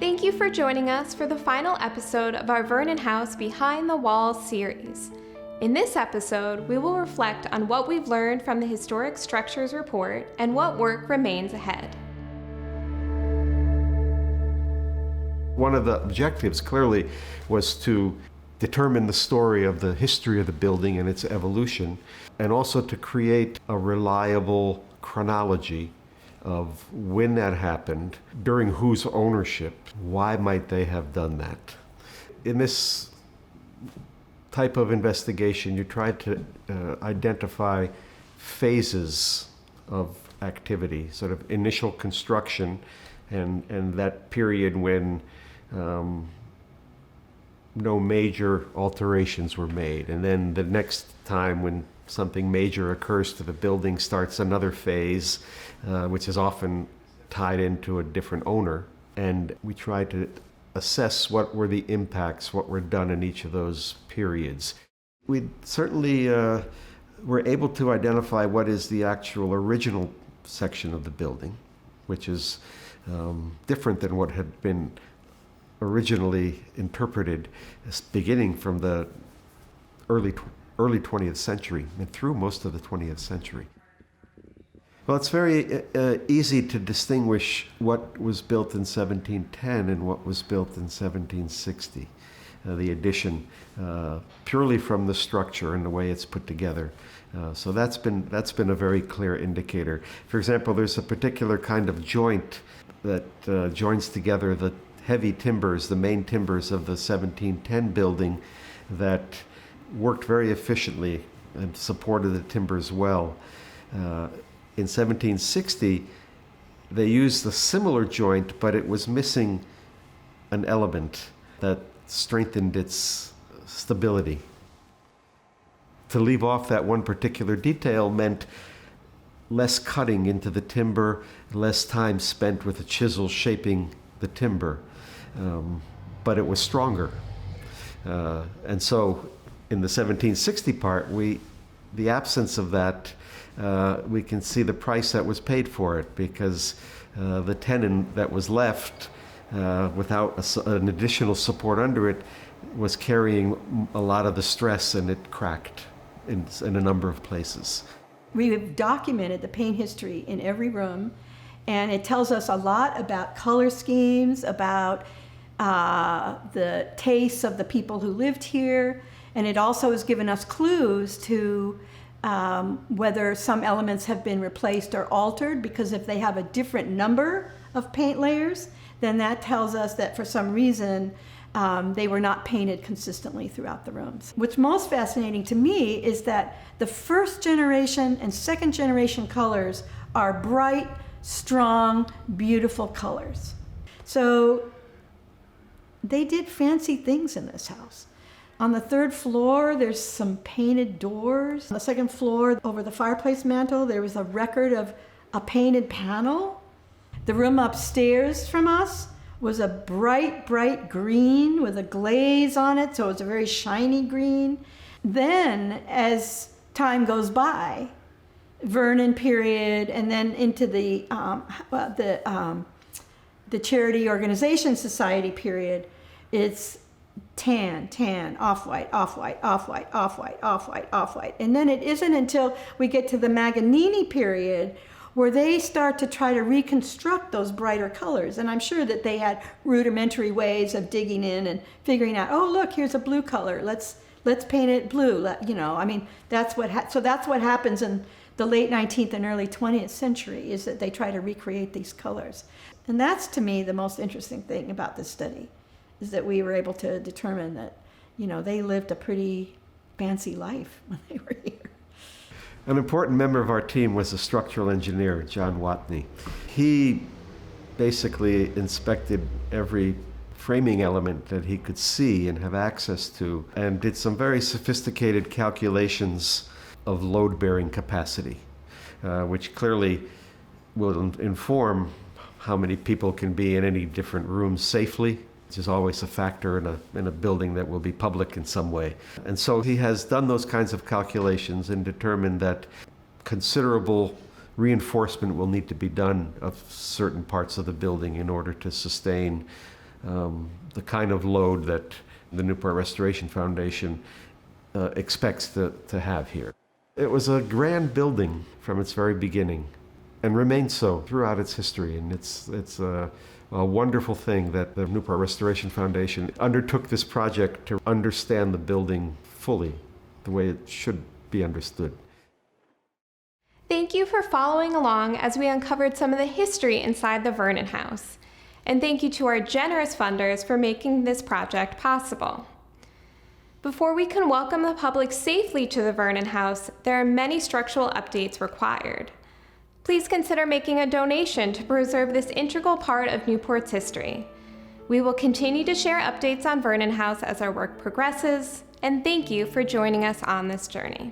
Thank you for joining us for the final episode of our Vernon House Behind the Walls series. In this episode, we will reflect on what we've learned from the Historic Structures Report and what work remains ahead. One of the objectives clearly was to determine the story of the history of the building and its evolution, and also to create a reliable chronology of when that happened, during whose ownership, why might they have done that. In this type of investigation, you try to identify phases of activity, sort of initial construction and that period when no major alterations were made. And then the next time when something major occurs to the building starts another phase, which is often tied into a different owner. And we try to assess what were the impacts, what were done in each of those periods. We certainly were able to identify what is the actual original section of the building, which is different than what had been originally interpreted, beginning from the early 20th century and through most of the 20th century. Well, it's very easy to distinguish what was built in 1710 and what was built in 1760. The addition purely from the structure and the way it's put together. So that's been a very clear indicator. For example, there's a particular kind of joint that joins together the heavy timbers, the main timbers of the 1710 building, that worked very efficiently and supported the timbers well. In 1760, they used a similar joint, but it was missing an element that strengthened its stability. To leave off that one particular detail meant less cutting into the timber, less time spent with a chisel shaping the timber, but it was stronger. And so in the 1760 part, the absence of that, we can see the price that was paid for it, because the tenon that was left without an additional support under it was carrying a lot of the stress, and it cracked in a number of places. We've documented the paint history in every room, and it tells us a lot about color schemes, about the tastes of the people who lived here, and it also has given us clues to whether some elements have been replaced or altered, because if they have a different number of paint layers, then that tells us that for some reason they were not painted consistently throughout the rooms. What's most fascinating to me is that the first generation and second generation colors are bright, strong, beautiful colors. So they did fancy things in this house. On the third floor, there's some painted doors. On the second floor, over the fireplace mantle, there was a record of a painted panel. The room upstairs from us was a bright, bright green with a glaze on it, so it's a very shiny green. Then, as time goes by, Vernon period, and then into the Charity Organization Society period, it's tan, off-white, off-white, off-white, off-white, off-white, off-white. And then it isn't until we get to the Maganini period where they start to try to reconstruct those brighter colors. And I'm sure that they had rudimentary ways of digging in and figuring out, oh, look, here's a blue color. Let's paint it blue. That's what happens in the late 19th and early 20th century, is that they try to recreate these colors. And that's, to me, the most interesting thing about this study, is that we were able to determine that, they lived a pretty fancy life when they were here. An important member of our team was a structural engineer, John Watney. He basically inspected every framing element that he could see and have access to, and did some very sophisticated calculations of load-bearing capacity, which clearly will inform how many people can be in any different room safely, which is always a factor in a building that will be public in some way. And so he has done those kinds of calculations and determined that considerable reinforcement will need to be done of certain parts of the building in order to sustain the kind of load that the Newport Restoration Foundation expects to have here. It was a grand building from its very beginning and remains so throughout its history. And it's a wonderful thing that the Newport Restoration Foundation undertook this project to understand the building fully, the way it should be understood. Thank you for following along as we uncovered some of the history inside the Vernon House. And thank you to our generous funders for making this project possible. Before we can welcome the public safely to the Vernon House, there are many structural updates required. Please consider making a donation to preserve this integral part of Newport's history. We will continue to share updates on Vernon House as our work progresses, and thank you for joining us on this journey.